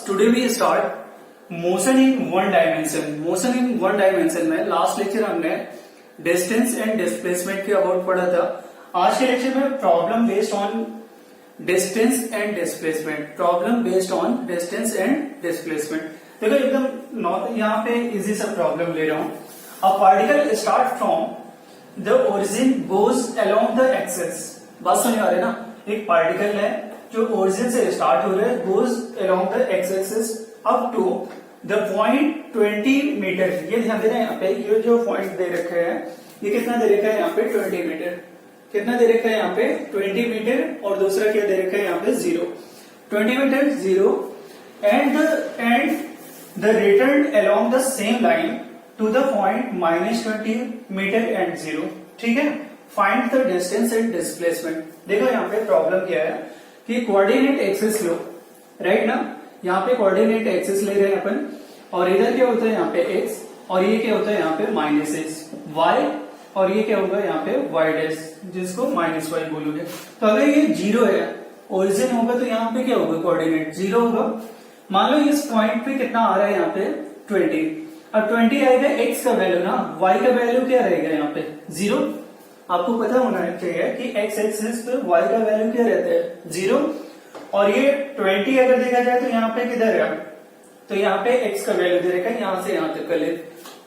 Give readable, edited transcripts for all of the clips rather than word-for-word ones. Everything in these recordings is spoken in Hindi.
today we start motion in one dimension. Motion in one dimension में लास्ट लेक्चर हमने डिस्टेंस एंड डिस्प्लेसमेंट के अबाउट पढ़ा था. आज के लेक्चर में problem based on distance and displacement. Problem based on distance and displacement. देखो एकदम यहाँ पे इजी सा प्रॉब्लम ले रहा हूँ. A particle start from the origin goes along the axes. बात समझ आ रही है ना. एक पार्टिकल है जो ओरिजिन से स्टार्ट हो रहा है, goes along the X axis up to the point 20 metre. ये ध्यान देना यहाँ पे, ये जो पॉइंट दे रखे हैं ये कितना दे रखा है यहाँ पे 20 मीटर. कितना दे रखा है यहाँ पे 20 मीटर. और दूसरा क्या दे रखा है यहाँ पे 0. 20 metre 0 and the return along the same line to the point -20 metre and 0. ठीक है. Find the distance and displacement. देखो यहाँ पे प्रॉब्लम क्या है कि कोऑर्डिनेट एक्सिस लो, राइट ना. यहाँ पे कोऑर्डिनेट एक्सिस ले रहे हैं अपन, और इधर क्या होता है यहाँ पे x, और ये क्या होता है यहाँ पे -x, y, और ये क्या होगा यहाँ पे y डैश, जिसको -y बोलोगे. तो अगर ये 0 है, ओरिजिन होगा, तो यहाँ पे क्या होगा कोऑर्डिनेट 0 होगा. मान लो इस पॉइंट पे कितना आ रहा है यहाँ पे 20. अब 20 आएगा x का वैल्यू ना, y का वैल्यू क्या रहेगा यहाँ पे 0. आपको पता होना चाहिए कि x एक्सिस पे y का वैल्यू क्या रहता है 0. और ये 20 अगर देखा जाए तो यहाँ पे किधर है, तो यहाँ पे x का वैल्यू दे रखा है यहाँ से यहाँ तक का ले.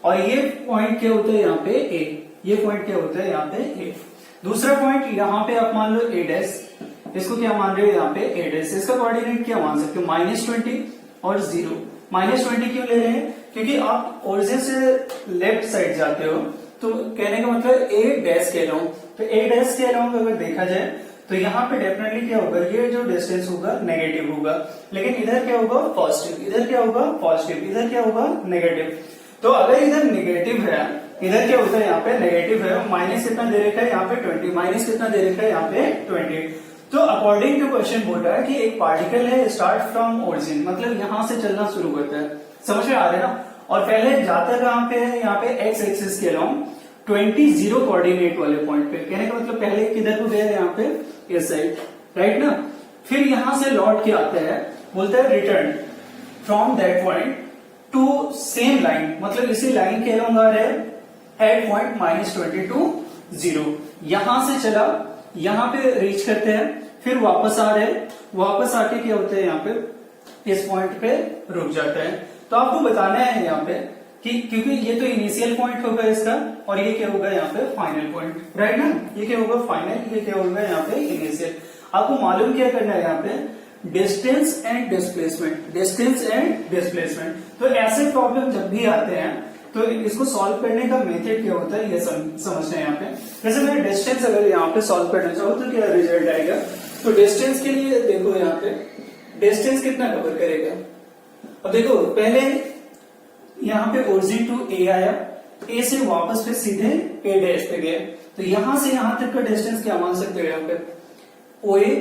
और ये पॉइंट क्या होता है यहाँ पे a. ये पॉइंट क्या होता है यहाँ पे a. दूसरा पॉइंट यहाँ पे आप मान लो a डैश, इसको क्या मान रहे हो यहाँ पे a डैश. इसका कोऑर्डिनेट क्या मान सकते हो -20 और 0. -20 क्यों ले रहे हैं, क्योंकि आप ओरिजिन से लेफ्ट साइड जाते हो, तो कहने का मतलब a डैश के अलोंग. तो a डैश के अलोंग अगर देखा जाए तो यहाँ पे डेफिनेटली क्या होगा, ये जो डिस्टेंस होगा नेगेटिव होगा. लेकिन इधर क्या होगा पॉजिटिव, इधर क्या होगा पॉजिटिव, इधर क्या होगा नेगेटिव. तो अगर इधर नेगेटिव है, इधर क्या होता है यहाँ पे नेगेटिव है. माइनस कितना दे रखा है यहाँ पे 20, माइनस कितना दे रखा है यहाँ पे 20. तो अकॉर्डिंग टू क्वेश्चन बोल रहा है कि एक पार्टिकल है स्टार्ट फ्रॉम ओरिजिन, मतलब यहाँ से चलना शुरू करता है. समझ में आ रहा है ना. और पहले जाता कहाँ पे है यहाँ पे एक्स एक्सिस के अलोंग 20 कोऑर्डिनेट वाले पॉइंट पे. कहने का मतलब पहले किधर को गया है यहाँ पे इस साइड, राइट ना. फिर यहां से लौट के आता है, बोलता है return from that point two same line, मतलब इसी लाइन के अलोंग आ रहा है एट पॉइंट -20 to 0. यहां से चला, यहां पे रीच करते हैं, फिर वापस आ रहे हैं, वापस आके क्या होता है यहाँ पे इस पॉइंट पे रुक जाता है. तो आपको बताना है यहाँ पे कि क्योंकि ये तो इनिशियल पॉइंट होगा इसका, और ये क्या होगा यहाँ पे फाइनल पॉइंट, राइट ना. ये क्या होगा फाइनल, ये क्या होगा यहाँ पे इनिशियल. आपको मालूम क्या करना है यहाँ पे distance and displacement. Distance and displacement. तो ऐसे प्रॉब्लम जब भी आते हैं तो इसको सॉल्व करने का मेथड क्या होता है ये समझना है यहाँ पे. जैसे मैं डिस्टेंस अगर यहाँ पे सॉल्व करना चाहूँ तो क्या रिजल्ट आएगा. तो डिस्टेंस के लिए देखो यहाँ पे डिस्टेंस कितना कवर करेगा. अब देखो पहले यहाँ पे ओरिजिन टू ए आया, ए से वापस फिर सीधे ए डैश पे गए, तो यहां से यहां तक का डिस्टेंस क्या मान सकते हो यहाँ पे ओ ए.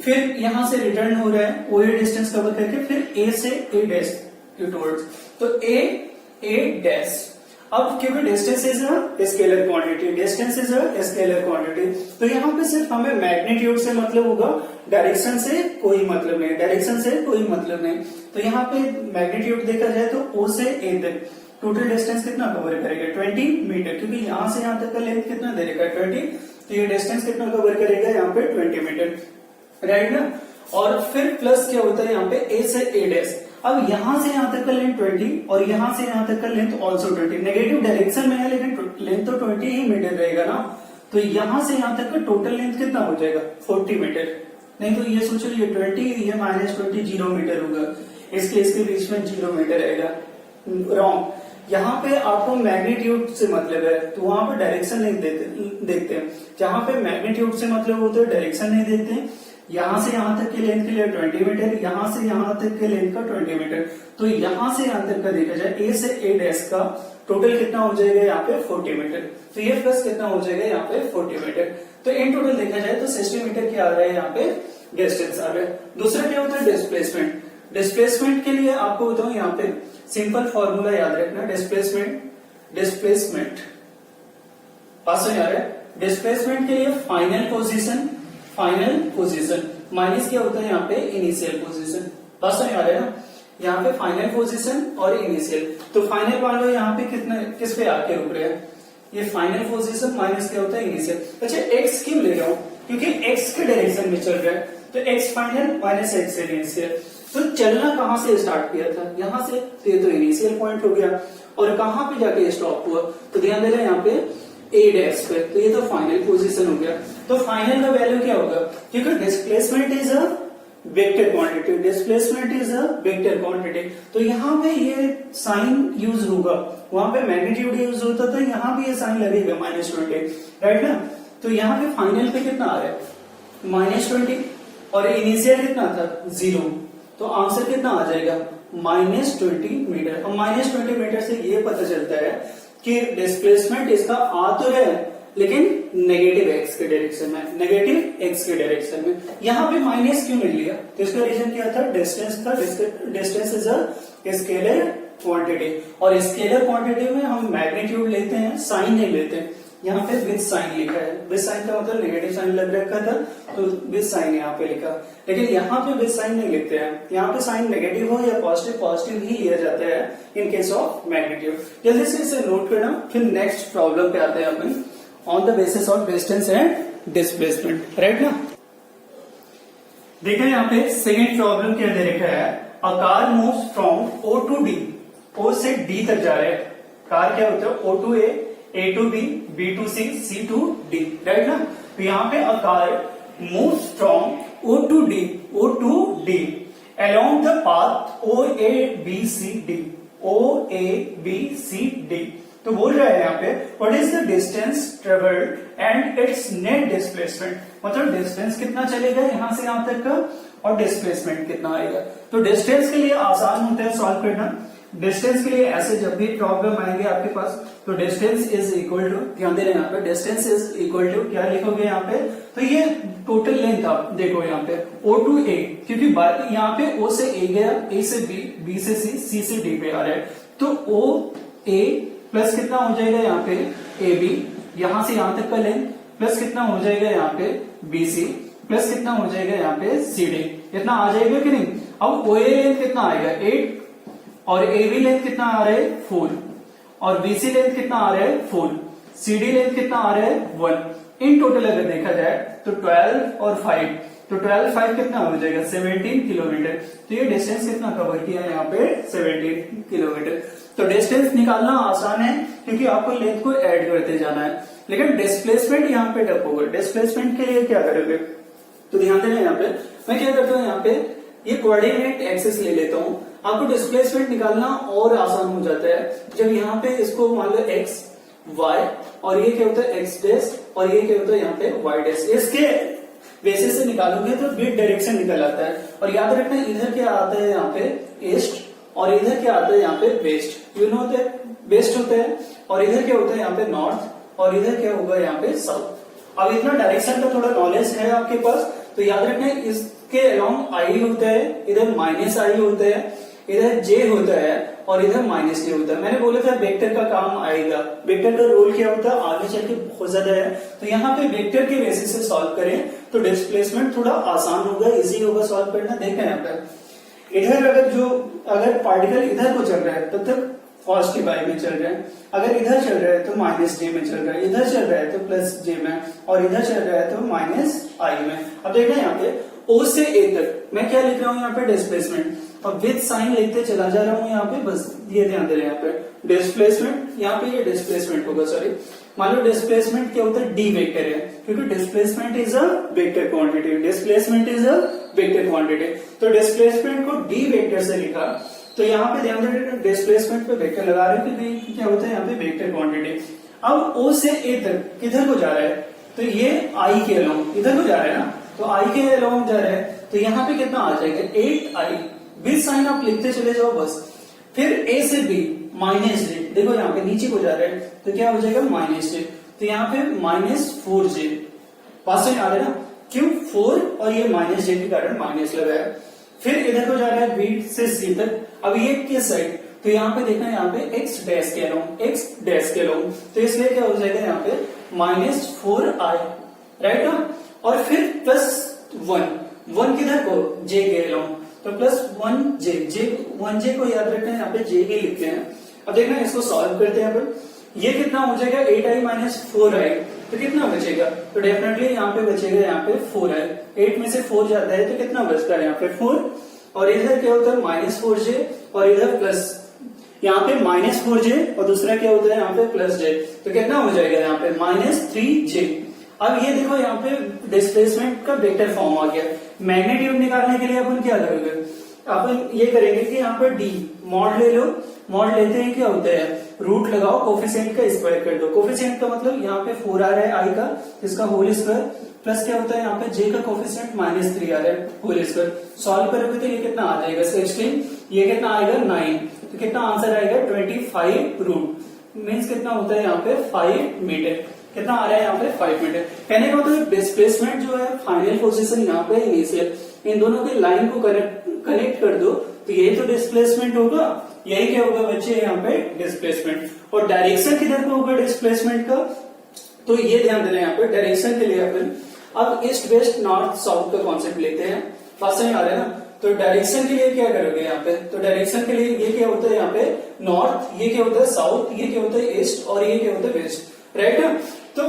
फिर यहां से रिटर्न हो रहा है ओ ए डिस्टेंस कवर करके, फिर ए से ए डैश टूवर्ड्स, तो ए डैश. अब क्योंकि distance is a scalar quantity, distance is a scalar quantity, तो यहाँ पे सिर्फ हमें मैग्नीट्यूड से मतलब होगा, डायरेक्शन से कोई मतलब नहीं, डायरेक्शन से कोई मतलब नहीं. तो यहाँ पे मैग्नीट्यूड देखा जाए तो ओ से ए तक टोटल डिस्टेंस कितना कवर करेगा 20 मीटर, क्योंकि यहाँ से यहाँ तक का लेंथ कितना दे रखा है 20. तो ये डिस्टेंस कितना कवर करेगा यहाँ पे 20 मीटर, राइट ना. और फिर प्लस क्या होता है यहाँ पे ए से ए डैश. अब यहां से यहां तक का लेंथ 20 और यहां से यहां तक का लेंथ ऑल्सो 20. नेगेटिव डायरेक्शन में है लेकिन लेंथ तो 20 ही मीटर रहेगा ना. तो यहां से यहां तक का टोटल लेंथ कितना हो जाएगा 40 मीटर. नहीं तो ये सोचो ये 20, ये -20 0 मीटर होगा, इसके बीच में 0 मीटर रहेगा. रॉन्ग. यहाँ पे आपको मैग्नीट्यूड से मतलब है, तो वहां पे डायरेक्शन नहीं देखते हैं. जहां पे मैग्नीट्यूड से मतलब होता है डायरेक्शन नहीं देखते. यहां से यहां तक के लेंथ के लिए 20 मीटर, यहां से यहां तक के लेंथ का 20 मीटर. तो यहां से यहां तक का देखा जाए ए से ए डैश का टोटल कितना हो जाएगा यहाँ पे 40 मीटर. तो ये प्लस कितना हो जाएगा यहाँ पे 40 मीटर. तो इन टोटल देखा जाए तो 60 मीटर क्या आ रहा है यहाँ पे डिस्टेंस आ रहा है. दूसरा क्या होता है डिस्प्लेसमेंट. डिस्प्लेसमेंट के लिए आपको बताऊं यहाँ पे सिंपल फॉर्मूला याद रखना. डिस्प्लेसमेंट पास में आ रहा है. डिस्प्लेसमेंट के लिए फाइनल पोजीशन माइनस क्या होता है यहाँ पे इनिशियल पोजीशन. पास में आ रहा है ना. यहाँ पे फाइनल पोजीशन और इनिशियल। तो फाइनल मान लो यहाँ पे कितना किस पे आके रुक रहे हैं, ये फाइनल पोजीशन माइनस क्या होता है इनिशियल। अच्छा एक्स क्यों ले रहा हूँ, क्योंकि एक्स के डायरेक्शन में चल रहा है, तो x final minus x initial. तो चलना कहाँ से स्टार्ट किया था, यहाँ से, तो ये तो इनिशियल पॉइंट हो गया, और कहाँ पे जाके स्टॉप हुआ, तो ध्यान दे रहे हैं यहाँ पे ए डैश पे, तो ये तो फाइनल पोजीशन हो गया। तो फाइनल का वैल्यू क्या होगा, क्योंकि displacement is a vector quantity, displacement is a vector quantity, तो यहाँ पे ये साइन यूज होगा, वहां पे मैग्नीट्यूड यूज होता था, यहाँ भी ये साइन लगेगा -20, राइट ना। तो यहाँ पे फाइनल पे कितना आ रहा है -20, और इनिशियल कितना था 0, तो आंसर कितना आ जाएगा -20 मीटर। और -20 मीटर से ये पता चलता है कि डिस्प्लेसमेंट इसका आ तो है लेकिन नेगेटिव एक्स के डायरेक्शन में, नेगेटिव एक्स के डायरेक्शन में। यहाँ पे माइनस क्यों नहीं लिया, तो इसका रीजन क्या था, डिस्टेंस था, distance is a scalar quantity, और स्केलर क्वांटिटी में हम मैग्नीट्यूड लेते हैं, साइन नहीं लेते हैं। यहाँ पे विद साइन लिखा है, विद साइन का मतलब नेगेटिव साइन लग रखा था, तो विद साइन यहाँ पे लिखा, लेकिन यहाँ पे विद साइन नहीं लिखते हैं, यहाँ पे साइन नेगेटिव हो या पॉजिटिव, पॉजिटिव ही लिया जाता है इन केस ऑफ मैग्नीट्यूड। जल्दी से इसे नोट करना, फिर नेक्स्ट प्रॉब्लम पे आते हैं अपन, on the basis of distance and displacement, right ना। देखिए यहाँ पे सेकेंड प्रॉब्लम क्या दे रखा है, a car moves from O to D, O से D तक जा रहे हैं, कार क्या होता है O to A to B, B to C to D, right ना। तो यहाँ पे a car moves from O to D along the path OABCD, OABCD। तो बोल रहा है यहाँ पे what is the distance travelled and it's net displacement, मतलब डिस्टेंस कितना चलेगा यहाँ से यहाँ तक का, और डिस्प्लेसमेंट कितना आएगा। तो डिस्टेंस के लिए आसान होता है सॉल्व करना, डिस्टेंस के लिए ऐसे जब भी प्रॉब्लम आएंगे आपके पास, तो डिस्टेंस इज इक्वल टू, ध्यान दे रहे हैं यहाँ पे, डिस्टेंस इज इक्वल टू क्या लिखोगे यहाँ पे, तो ये टोटल लेंथ आप देखो यहाँ पे O टू A, क्योंकि यहाँ पे O से A गया, A से B, B से C से D पे आ रहा है, तो OA प्लस कितना हो जाएगा यहाँ पे AB, यहां से यहां तक का लेंथ, प्लस कितना हो जाएगा यहाँ पे BC, प्लस कितना हो जाएगा यहाँ पे CD, इतना आ जाएगा कि नहीं। अब OA लेंथ कितना आएगा 8, और AB लेंथ कितना आ रहा है 4, और BC लेंथ कितना आ रहा है 4, CD लेंथ कितना आ रहा है 1। इन टोटल अगर देखा जाए तो 12 और 5, तो 12 5 कितना हो जाएगा 17 किलोमीटर। तो ये डिस्टेंस कितना कवर किया है यहाँ पे 17 किलोमीटर। तो डिस्टेंस निकालना आसान है क्योंकि आपको लेंथ को ऐड करते जाना है, लेकिन डिस्प्लेसमेंट यहाँ पे टफ होगा। डिस्प्लेसमेंट के लिए क्या करोगे, तो ध्यान देना यहाँ पे मैं क्या करता हूँ, यहाँ पे ये कोऑर्डिनेट एक्सिस ले लेता हूँ, आपको डिस्प्लेसमेंट निकालना और आसान हो जाता है। जब यहाँ पे इसको मान लो एक्स वाई, और ये क्या होता है एक्स डैश, और ये क्या होता है यहाँ पे वाई डैश, इसके बेसिस से निकालोगे तो बिट डायरेक्शन निकल आता है। और याद रखना इधर क्या आता है यहाँ पे ईस्ट, और इधर क्या आता है यहाँ पे वेस्ट, यू नो वेस्ट होता है, और इधर क्या होता है यहाँ पे नॉर्थ, और इधर क्या होगा यहाँ पे साउथ। अब इतना डायरेक्शन का थोड़ा नॉलेज है आपके पास, तो याद रखना इसके अलोंग आई होता है, इधर माइनस आई होता है, इधर जे होता है, और इधर माइनस जे होता है। मैंने बोला था वेक्टर का काम आएगा, वेक्टर का रोल क्या होता है आगे चल के बहुत ज्यादा है। तो यहाँ पे वेक्टर के बेसिस से सॉल्व करें तो डिस्प्लेसमेंट थोड़ा आसान होगा, इजी होगा सॉल्व करना। देखें यहाँ पे इधर अगर पार्टिकल इधर को चल रहा है तब तक पॉजिटिव आई में चल रहा है, अगर इधर चल रहा है तो माइनस जे में चल रहा है, इधर चल रहा है तो प्लस जे में, और इधर चल रहा है तो माइनस आई में। अब देखना यहाँ पे O से A तक मैं क्या लिख रहा हूँ यहाँ पे डिस्प्लेसमेंट, और विद साइन लिखते चला जा रहा हूँ यहाँ पे, बस ये ध्यान दे रहे हैं यहाँ पे डिस्प्लेसमेंट, यहाँ पे ये डिस्प्लेसमेंट होगा, सॉरी मान लो डिस्प्लेसमेंट क्या होता है डी वेक्टर है, क्योंकि displacement is a vector quantity, displacement is a vector quantity. तो डिस्प्लेसमेंट को डी वेक्टर से लिखा, तो यहाँ पे ध्यान दें डिस्प्लेसमेंट पे वेक्टर लगा रहे हैं क्योंकि क्या होता है यहाँ पे वेक्टर क्वांटिटी। अब O से A तक किधर को जा रहा है, तो ये I के अलोंग इधर को जा रहा है ना, तो I के अलोंग जा रहा है, तो यहाँ पे कितना आ जाएगा 8I, विद साइन आप लिखते चले जाओ बस। फिर A से B माइनस जे, देखो यहाँ पे नीचे को जा रहा है तो क्या हो जाएगा माइनस जे, तो यहाँ पे -4J, पास में आ रहा है ना, क्यों 4 और ये माइनस जे के कारण माइनस लगा है। फिर इधर को जा रहा है B से C तक, अब ये किस साइड, तो यहाँ पे देखना यहाँ पे x डैश के अलोंग, x डैश के अलोंग, तो इसलिए क्या हो जाएगा यहाँ पे -4I, राइट ना। और फिर +1 किधर को J के अलोंग, तो प्लस 1j को याद रखना है, यहाँ पे j ही लिखते हैं। अब देखना इसको सॉल्व करते हैं अपन। ये कितना हो जाएगा 8i माइनस 4i, तो कितना बचेगा, तो डेफिनेटली यहाँ पे बचेगा यहाँ पे 4i। 8 में से 4 जाता है तो कितना बचता है यहाँ पे 4, और इधर क्या होता है माइनस 4j, और इधर प्लस, यहाँ पे माइनस 4j और दूसरा क्या होता है यहाँ पे प्लस j, तो कितना हो जाएगा यहाँ पे माइनस 3j। अब ये देखो यहाँ पे डिस्प्लेसमेंट का वेक्टर फॉर्म आ गया। मैग्नीट्यूड निकालने के लिए अपन क्या करेंगे, अपन ये करेंगे कि यहाँ पे d मॉड ले लो, मॉड लेते हैं क्या होता है रूट लगाओ, कोफिशिएंट का स्क्वायर कर दो। कोफिशिएंट का मतलब यहाँ पे 4 आ रहा है आई का, इसका होल स्क्वायर, प्लस क्या होता है यहाँ पे j का कोफिशिएंट माइनस 3 आ रहा है होल स्क्वायर। सॉल्व करोगे तो ये कितना आ जाएगा 16, ये कितना आएगा 9, तो कितना आंसर आएगा 25 रूट मीन्स कितना होता है यहाँ पे 5 मीटर। कितना आ रहा है यहाँ पे 5 मीटर। कहने का मतलब डिस्प्लेसमेंट जो है फाइनल पोजीशन यहाँ पे इनिशियल, इन दोनों की लाइन को कनेक्ट कर दो तो यही तो डिस्प्लेसमेंट होगा, यही क्या होगा बच्चे यहाँ पे डिस्प्लेसमेंट। और डायरेक्शन किधर को होगा डिस्प्लेसमेंट का, तो ये ध्यान देना यहाँ पे डायरेक्शन के लिए अपन अब ईस्ट वेस्ट नॉर्थ साउथ का कॉन्सेप्ट लेते हैं। बात समझ आ रहा है ना, तो डायरेक्शन के लिए क्या करोगे यहाँ पे, तो डायरेक्शन के लिए ये क्या होता है यहाँ पे नॉर्थ, ये क्या होता है साउथ, ये क्या होता है ईस्ट, और ये क्या होता है वेस्ट, राइट ना। तो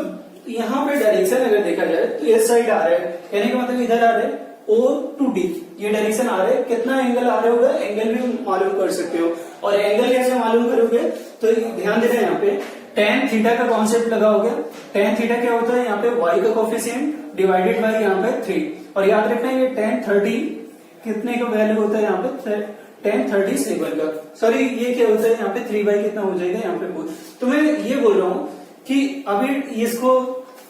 यहाँ पे डायरेक्शन अगर देखा जाए तो इस साइड आ रहा है, कहने का मतलब इधर आ रहा है O to D, ये डायरेक्शन आ रहा है। कितना एंगल आ रहा होगा, एंगल भी मालूम कर सकते हो, और एंगल कैसे मालूम करोगे, तो ध्यान देना यहाँ पे tan थीटा का कॉन्सेप्ट लगाओगे। tan थीटा क्या होता है यहाँ पे y का कोफिशिएंट डिवाइडेड बाय यहाँ पे 3, और याद रखना ये tan 30 कितने का वैल्यू होता है यहाँ पे tan 37 का, सॉरी ये क्या होता है यहाँ पे 3 बाई कितना हो जाएगा यहाँ पे 4। तो मैं ये बोल रहा हूँ कि अभी इसको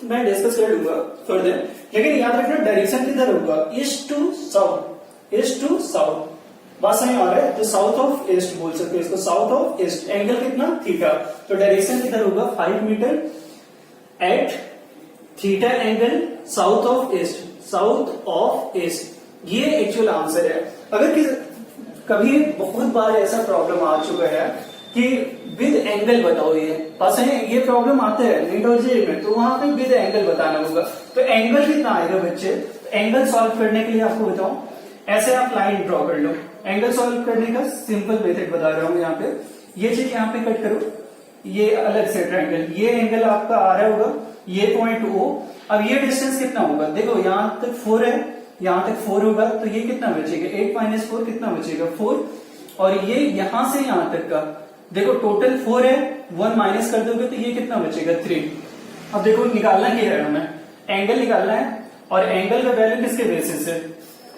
मैं डिस्कस कर लूंगा फर्दर, लेकिन याद रखना डायरेक्शन किधर होगा east to south, east to south. बात समझ आ रहा है, तो साउथ ऑफ ईस्ट बोल सकते हो इसको, साउथ ऑफ ईस्ट। एंगल कितना थीटा, तो डायरेक्शन किधर होगा 5 metre at theta angle south of east, south of east. ये एक्चुअल आंसर है। अगर कभी बहुत बार ऐसा प्रॉब्लम आ चुका है कि विद एंगल बताओ, ये पास है ये प्रॉब्लम आता है नीट और जेईई में, तो वहां पे विद एंगल बताना होगा। तो एंगल कितना आएगा बच्चे, एंगल सॉल्व करने के लिए आपको बताऊं, ऐसे आप लाइन ड्रॉ कर लो। एंगल सॉल्व करने का सिंपल मेथड बता रहा हूं। यहाँ पे ये चीज यहाँ पे कट करो, ये अलग से ट्रायंगल, ये एंगल आपका आ रहा होगा, ये पॉइंट O। अब ये डिस्टेंस कितना होगा, देखो यहाँ तक 4 है, यहाँ तक 4 होगा, तो ये कितना बचेगा 8 माइनस 4 कितना बचेगा 4, और ये यहां से यहां तक का देखो टोटल 4 है, 1 माइनस कर दोगे तो ये कितना बचेगा 3। अब देखो निकालना क्या है हमें, एंगल निकालना है, और एंगल का वैल्यू किसके बेसिस है,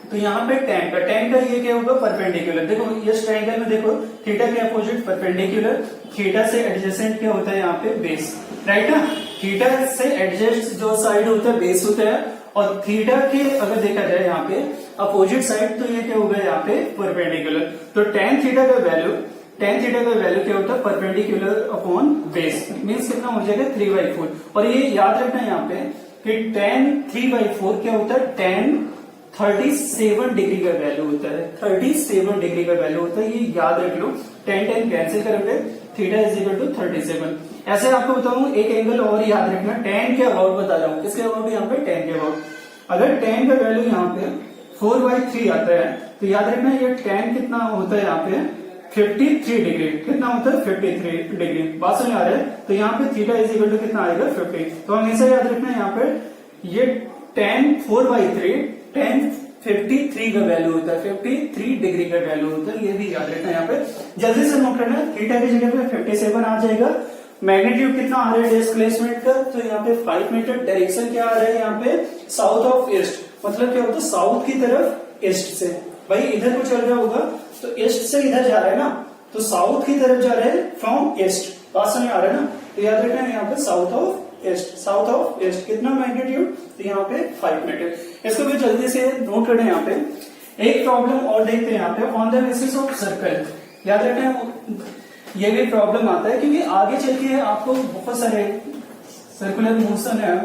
तो यहाँ पे tan का ये क्या होगा परपेंडिकुलर। देखो इस ट्रायंगल में देखो थीटा के अपोजिट परपेंडिकुलर, थीटा से एडजेसेंट क्या होता है यहाँ पे बेस, राइट ना। थीटा से एडजेस्ट जो साइड होता है बेस होता है, और थीटा के अगर देखा जाए यहाँ पे अपोजिट साइड तो ये क्या होगा यहाँ पे परपेंडिकुलर। तो tan थीटा का वैल्यू क्या होता है परपेंडिकुलर अपॉन बेस, मीन्स कितना हो जाएगा 3/4। और ये याद रखना है यहाँ पे कि tan 3/4 क्या होता है tan 37 डिग्री का वैल्यू होता है, 37 डिग्री का वैल्यू होता है, ये याद रख लो। tan कैंसिल करोगे, थीटा इज इक्वल टू 37। ऐसे आपको बताऊं एक एंगल और याद रखना, tan के अबाउट बता रहा हूँ, किसके अबाउट यहाँ पे tan के अबाउट। अगर tan का वैल्यू यहाँ पे 4/3 आता है तो याद रखना ये tan कितना होता है यहाँ पे 53 डिग्री, कितना होता है 53 डिग्री। बात समझ आ रहा है, तो यहाँ पे थीटा इज इक्वल टू कितना आएगा 50। तो हमेशा याद रखना यहाँ पे ये tan 4/3 tan 53 का वैल्यू होता है, 53 डिग्री का वैल्यू होता है, ये भी याद रखना यहाँ पे। जल्दी से नोट करना, थीटा की जगह पे 57 आ जाएगा। मैग्नीट्यूड कितना आ रहा है डिस्प्लेसमेंट का, तो यहाँ पे 5 मीटर। डायरेक्शन क्या आ रहा है यहाँ पे साउथ ऑफ ईस्ट, मतलब क्या होता है साउथ की तरफ ईस्ट से, भाई इधर को चल रहा होगा तो ईस्ट से इधर जा रहा है ना, तो साउथ की तरफ जा रहा है फ्रॉम ईस्ट। बात समझ आ रहा है ना, तो याद रखना है यहाँ पे south of east, south of east कितना मैग्नीट्यूड, तो यहाँ पे 5 मीटर। इसको भी जल्दी से नोट करना है। यहाँ पे एक प्रॉब्लम और देखते हैं यहाँ पे, on the basis of circle. याद रखना है ये भी प्रॉब्लम आता है क्योंकि आगे चल के आपको बहुत सारे सर्कुलर मोशन है,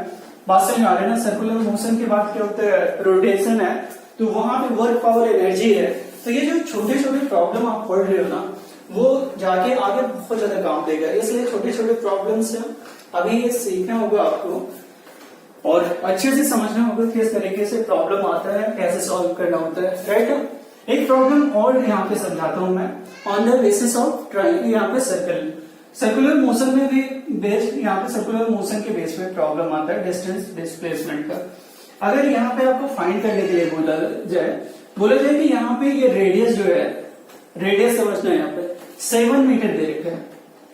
बात समझ आ रही है ना। सर्कुलर मोशन के बाद क्या होता है रोटेशन है, तो वहां पे वर्क पावर एनर्जी है। तो ये जो छोटे छोटे प्रॉब्लम आप पढ़ रहे हो ना, वो जाके आगे बहुत ज्यादा काम देगा, इसलिए छोटे छोटे प्रॉब्लम्स अभी ये सीखना होगा आपको और अच्छे से समझना होगा किस तरीके से प्रॉब्लम आता है, कैसे सॉल्व करना होता है, राइट। एक प्रॉब्लम और यहाँ पे समझाता हूं मैं, ऑन द बेसिस ऑफ यहाँ पे सर्कुलर मोशन में भी बेस्ड, यहाँ पे सर्कुलर मोशन के बेस में प्रॉब्लम आता है डिस्टेंस डिस्प्लेसमेंट का। अगर यहाँ पे आपको फाइंड करने के लिए बोला जाए कि यहाँ पे ये रेडियस जो है, रेडियस समझना है, यहाँ पे 7 मीटर दे रखा है।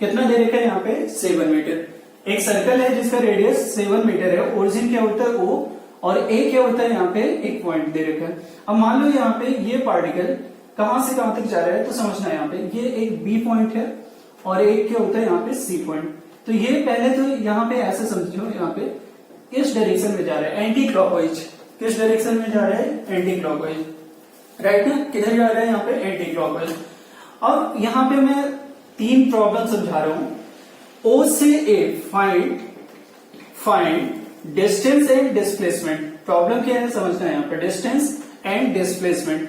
कितना दे रखा है यहाँ पे? 7 मीटर। एक सर्कल है जिसका रेडियस 7 मीटर है, ओरिजिन क्या होता है O, और A क्या होता है यहाँ पे? एक पॉइंट दे रखा है। अब मान लो यहाँ पे ये पार्टिकल कहां से कहां तक जा रहा है, तो समझना है यहाँ पे ये एक B पॉइंट है और एक क्या होता है यहाँ पे C पॉइंट। तो ये पहले तो यहाँ पे ऐसे समझो, यहाँ पे इस डायरेक्शन में जा रहा है, एंटी क्लॉकवाइज। किस डायरेक्शन में जा रहा है? एंटी क्लॉकवाइज, राइट ना? किधर जा रहा है यहाँ पे? Anti clockwise. अब यहाँ पे मैं 3 प्रॉब्लम समझा रहा हूं। O से A find distance and displacement. Problem क्या है समझना है यहाँ पे, डिस्टेंस एंड डिस्प्लेसमेंट।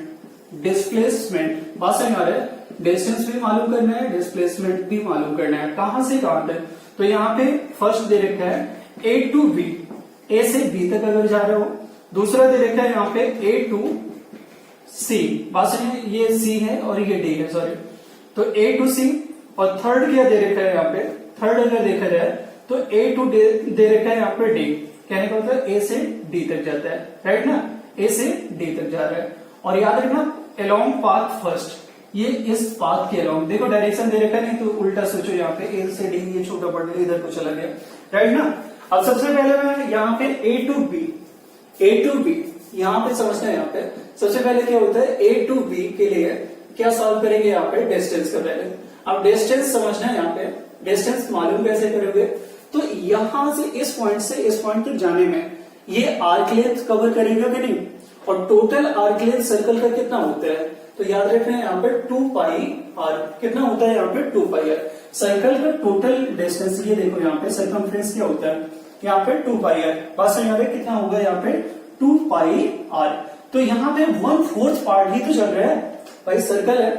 बात समझ आ रहा है? डिस्टेंस भी मालूम करना है, डिस्प्लेसमेंट भी मालूम करना है। कहां से कहां तक? तो यहाँ पे फर्स्ट दे रखा है A to B, A से B तक अगर जा रहे हो। दूसरा दे रखा है यहाँ पे A to C, बात समझिए, ये C है और ये D है, सॉरी, तो A to C। और थर्ड क्या दे रखा है यहाँ पे? थर्ड अगर देखा जाए तो A to D दे रखा है यहाँ पे D। कहने का मतलब A से D तक जाता है, राइट ना? A से D तक जा रहा है। और याद रखना अलोंग पाथ फर्स्ट, ये इस पाथ के अलोंग, देखो डायरेक्शन दे रखा है, नहीं तो उल्टा सोचो, यहाँ पे A से D ये छोटा पड़ गया, इधर को चला गया, राइट ना? अब सबसे पहले मैं यहाँ पे A to B यहाँ पे समझना है। यहाँ पे सबसे पहले क्या होता है, A to B के लिए क्या सॉल्व करेंगे यहाँ पे? डिस्टेंस का पहले। अब डिस्टेंस समझना है यहाँ पे, डिस्टेंस मालूम कैसे करोगे? तो यहां से इस पॉइंट तक जाने में ये आर्क लेंथ कवर करेगा कि नहीं, और टोटल आर्क लेंथ सर्कल का कितना होता है? तो याद रखना है यहाँ पे 2 पाई आर। कितना होता है यहाँ पे? 2 पाई आर। सर्कल का टोटल डिस्टेंस, ये देखो यहाँ पे सर्कमफ्रेंस क्या होता है, यहाँ पे 2 पाई आर। बस यहाँ पे कितना होगा? यहाँ पे 2 पाई आर। तो यहाँ पे 1/4 पार्ट ही तो चल रहा है भाई, सर्कल है,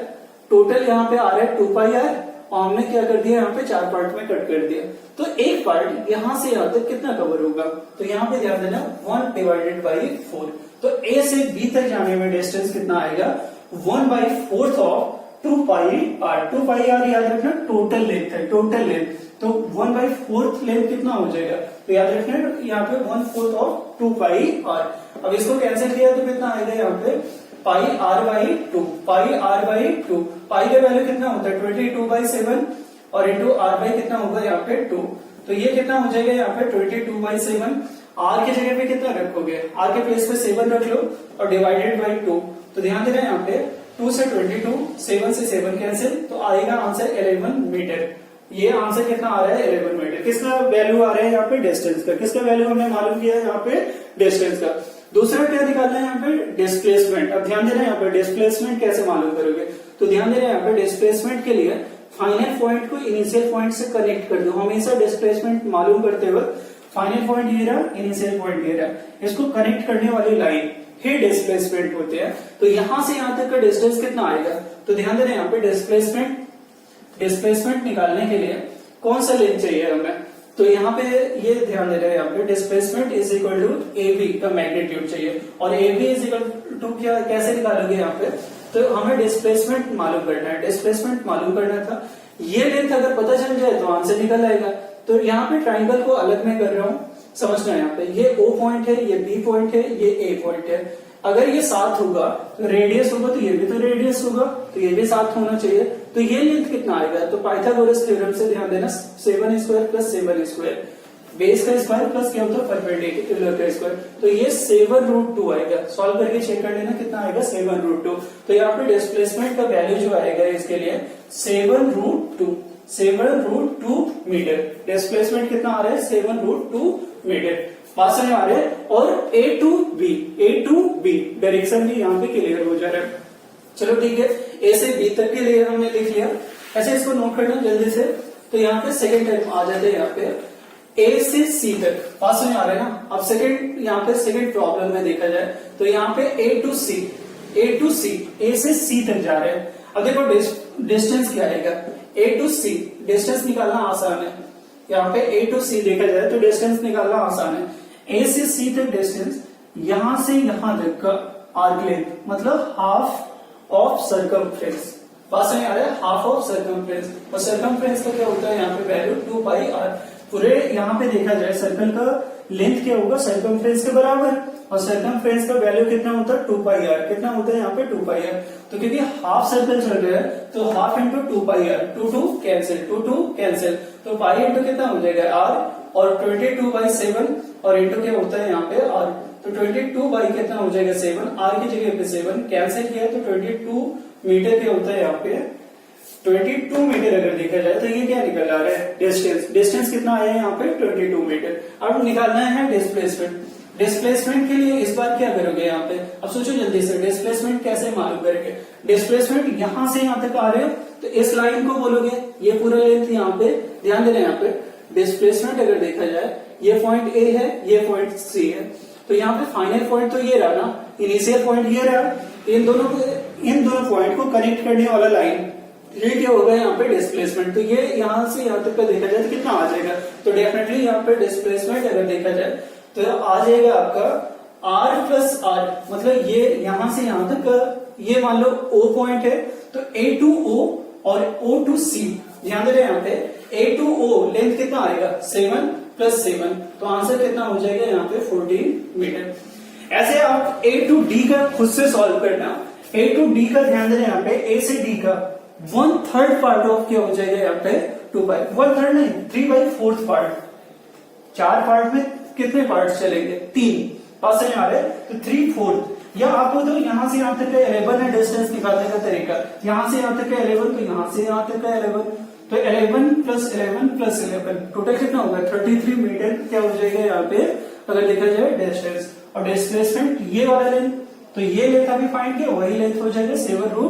टोटल यहाँ पे आ रहा है 2 पाई आर, और हमने क्या कर दिया यहाँ पे 4 पार्ट में कट कर दिया। तो एक पार्ट यहां से यहां तक कितना कवर होगा? तो यहाँ पे ध्यान देना 1/4। तो A से B तक जाने में डिस्टेंस कितना आएगा? 1/4 of 2 pi r. 2 pi r याद रखना टोटल लेंथ है, टोटल लेंथ। तो 1/4 लेंथ कितना हो जाएगा? तो याद रखना यहाँ पे 1/4 ऑफ 2 पाई आर। अब इसको कैंसिल किया तो कितना आएगा यहाँ पे? पाई r/2। पाई r/2, पाई का वैल्यू कितना होता है? 22/7, और इंटू r कितना होगा यहाँ पे? 2। तो ये कितना हो जाएगा यहाँ पे? 22/7। r की जगह पे कितना रखोगे? r के प्लेस पे 7 रख लो और डिवाइडेड बाई 2। तो ध्यान देना यहाँ पे 2 से 22, 7 से 7 कैंसिल, तो आएगा आंसर 11 मीटर। ये आंसर कितना आ रहा है? 11 मीटर। किसका वैल्यू आ रहा है यहाँ पे? डिस्टेंस का। किसका वैल्यू हमने मालूम किया है यहाँ पे? डिस्टेंस का। दूसरा क्या निकालना है यहाँ पे? डिस्प्लेसमेंट। अब ध्यान देना यहाँ पे डिस्प्लेसमेंट कैसे मालूम करोगे? तो ध्यान देना यहाँ पे डिस्प्लेसमेंट के लिए फाइनल पॉइंट को इनिशियल पॉइंट से कनेक्ट कर दो। हमेशा डिस्प्लेसमेंट मालूम करते वक्त फाइनल पॉइंट ये रहा, इनिशियल पॉइंट ये रहा, इसको कनेक्ट करने वाली लाइन ही डिस्प्लेसमेंट होते हैं। तो यहां से यहां तक का डिस्टेंस कितना आएगा? तो ध्यान देना यहाँ पे डिस्प्लेसमेंट निकालने के लिए कौन सा लेंथ चाहिए हमें? तो यहाँ पे ये ध्यान दे रहे हैं, यहाँ पे displacement is equal to AB का मैग्नीट्यूड चाहिए, और AB इज इक्वल टू क्या, कैसे निकालोगे यहाँ पे? तो हमें डिस्प्लेसमेंट मालूम करना है, डिस्प्लेसमेंट मालूम करना था। ये लेंथ अगर पता चल जाए तो आंसर निकल आएगा। तो यहाँ पे ट्राइंगल को अलग में कर रहा हूँ, समझना है यहाँ पे ये O पॉइंट है, ये B पॉइंट है, ये A पॉइंट है। अगर ये साथ होगा तो रेडियस होगा, तो ये भी तो रेडियस होगा, तो ये भी साथ होना चाहिए। तो ये लेंथ कितना आएगा? तो पाइथागोरस थ्योरम से ध्यान देना 7² प्लस 7², बेस का स्क्वायर प्लस क्या होता है? परपेंडिकुलर का स्क्वायर। तो ये 7√2 आएगा। सॉल्व करके चेक कर लेना कितना आएगा? 7√2। तो यहाँ पे डिस्प्लेसमेंट का वैल्यू जो आएगा इसके लिए 7√2 मीटर। डिस्प्लेसमेंट कितना आ रहा है? 7√2 मीटर। बात समझ आ रहा है? और A to B डायरेक्शन भी यहाँ पे क्लियर हो जा रहा है। चलो ठीक है, A से B तक के लिए हमने लिख लिया। ऐसे इसको नोट करना जल्दी से। तो यहाँ पे सेकेंड टाइप आ जाते हैं, यहाँ पे A से C तक। बात समझ आ रहा है ना? अब सेकेंड, यहाँ पे सेकेंड प्रॉब्लम में देखा जाए तो यहाँ पे A to C, A से C तक जा रहे हैं। अब देखो डिस्टेंस क्या आएगा? A to C डिस्टेंस निकालना आसान है। यहाँ पे A to C देखा जाए तो डिस्टेंस निकालना आसान है। A से C तक डिस्टेंस, यहां से यहां तक का आर्क लेंथ मतलब ऑफ सर्कमफ्रेंस। पास में आ रहा है हाफ ऑफ सर्कमफ्रेंस, और सर्कमफ्रेंस का क्या होता है यहाँ पे वैल्यू 2πr। पूरे यहाँ पे देखा जाए सर्कल का लेंथ क्या होगा सर्कमफ्रेंस के बराबर, और सर्कमफ्रेंस का वैल्यू कितना होता है 2πr। कितना होता है यहाँ पे 2πr। तो क्योंकि हाफ सर्कल चल रहा है तो हाफ इंटू 2πr, 2 कैंसिल, तो पाई इंटू कितना हो जाएगा r, और 22/7 और इंटू क्या होता है यहाँ पे r। तो 22 बाई कितना हो जाएगा 7, r की जगह पे 7 कैंसिल किया तो 22 मीटर क्या होता है यहाँ पे 22 मीटर। अगर देखा जाए तो ये क्या निकल आ रहा है डिस्टेंस कितना आया है यहाँ पे 22 मीटर। अब निकालना है डिस्प्लेसमेंट के लिए इस बार क्या करोगे यहाँ पे, अब सोचो जल्दी से डिस्प्लेसमेंट कैसे मालूम करेंगे। डिस्प्लेसमेंट यहाँ से यहाँ तक आ रहे हो तो इस लाइन को बोलोगे, ये पूरा लेंथ यहाँ पे ध्यान देना। यहाँ पे डिस्प्लेसमेंट अगर देखा जाए ये पॉइंट ए है, ये पॉइंट सी है, तो यहाँ पे फाइनल पॉइंट तो ये रहा ना, इनिशियल पॉइंट ये रहा। इन दोनों पॉइंट को कनेक्ट करने वाला लाइन, ये क्या होगा यहाँ पे डिस्प्लेसमेंट। तो ये यहाँ से यहाँ तक का देखा जाए तो कितना आ जाएगा, तो डेफिनेटली यहाँ पे डिस्प्लेसमेंट अगर देखा जाए तो आ जाएगा आपका r प्लस r, मतलब ये यहाँ से यहाँ तक का, ये मान लो O पॉइंट है तो A टू O और O टू C। ध्यान दे रहे हैं यहाँ पे A टू O लेंथ कितना आएगा 7 + 7, तो आंसर कितना हो जाएगा यहाँ पे 14 मीटर। ऐसे आप A टू D का खुद से सॉल्व करना। A टू D का ध्यान दे रहे हैं यहाँ पे A से D का 1/3 पार्ट ऑफ क्या हो जाएगा यहाँ पे 2π, 1/3 नहीं 3/4 पार्ट। 4 पार्ट में कितने पार्ट चलेंगे 3, पास में आ रहे तो 3/4। या आपको तो यहाँ से यहाँ तक का 11 है डिस्टेंस निकालने का तरीका, यहाँ से यहाँ तक का 11 तो यहाँ से यहाँ तक का 11, तो 11 + 11 + 11 टोटल कितना होगा 33 मीटर क्या हो जाएगा यहाँ पे अगर देखा जाए डिस्टेंस। और डिस्प्लेसमेंट ये वाला लेंथ, तो ये लेंथ अभी फाइंड किया, वही लेंथ हो जाएगा 7√।